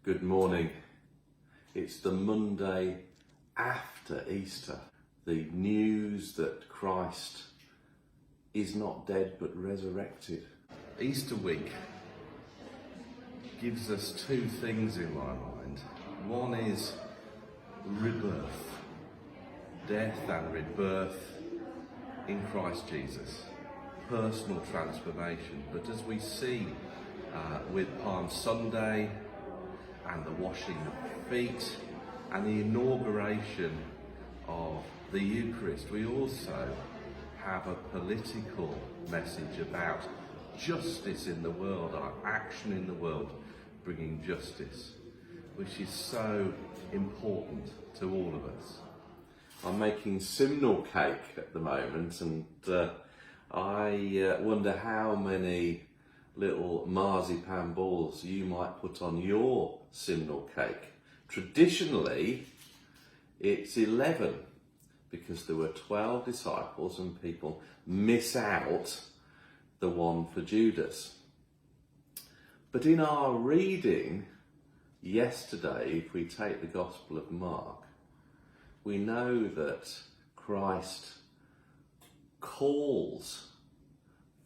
Good morning. It's the Monday after Easter. The news that Christ is not dead but resurrected. Easter week gives us two things in my mind. One is rebirth, death and rebirth in Christ Jesus, personal transformation. But as we see with Palm Sunday and the washing of feet and the inauguration of the Eucharist, we also have a political message about justice in the world, our action in the world, bringing justice, which is so important to all of us. I'm making simnel cake at the moment, and I wonder how many little marzipan balls you might put on your simnel cake. Traditionally, it's 11 because there were 12 disciples and people miss out the one for Judas. But in our reading yesterday, if we take the Gospel of Mark, we know that Christ calls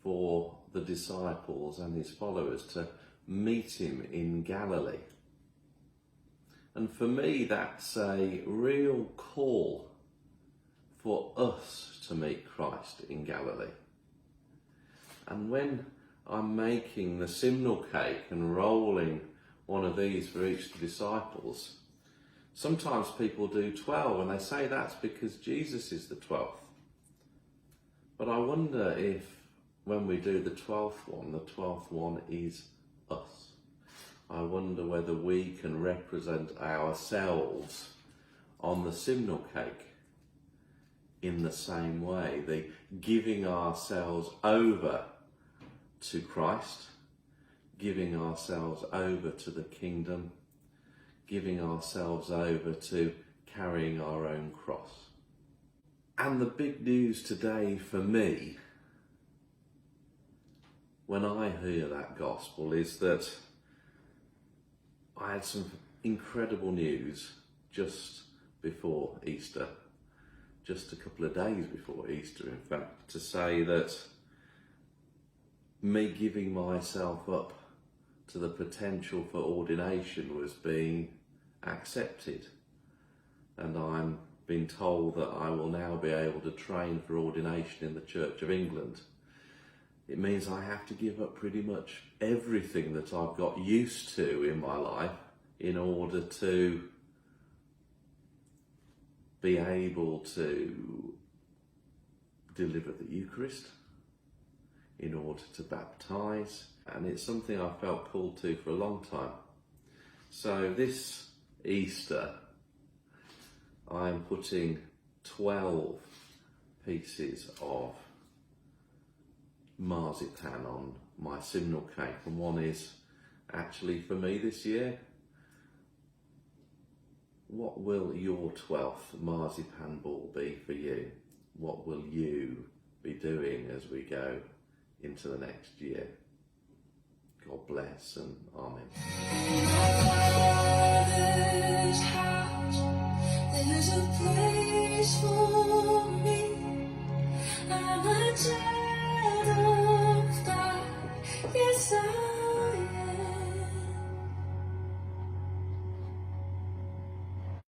for the disciples and his followers to meet him in Galilee. And for me, that's a real call for us to meet Christ in Galilee. And when I'm making the simnel cake and rolling one of these for each of the disciples, sometimes people do 12 and they say that's because Jesus is the 12th. But I wonder if when we do the 12th one is us. I wonder whether we can represent ourselves on the simnel cake in the same way, the giving ourselves over to Christ, giving ourselves over to the kingdom, giving ourselves over to carrying our own cross. And the big news today for me, when I hear that gospel, is that I had some incredible news just before Easter, just a couple of days before Easter, in fact, to say that me giving myself up to the potential for ordination was being accepted. And I'm being told that I will now be able to train for ordination in the Church of England. It means I have to give up pretty much everything that I've got used to in my life in order to be able to deliver the Eucharist, in order to baptise, and it's something I felt called to for a long time. So this Easter, I'm putting 12 pieces of marzipan on my simnel cake, and one is actually for me this year. What will your 12th marzipan ball be for you? What will you be doing as we go into the next year? God bless and amen.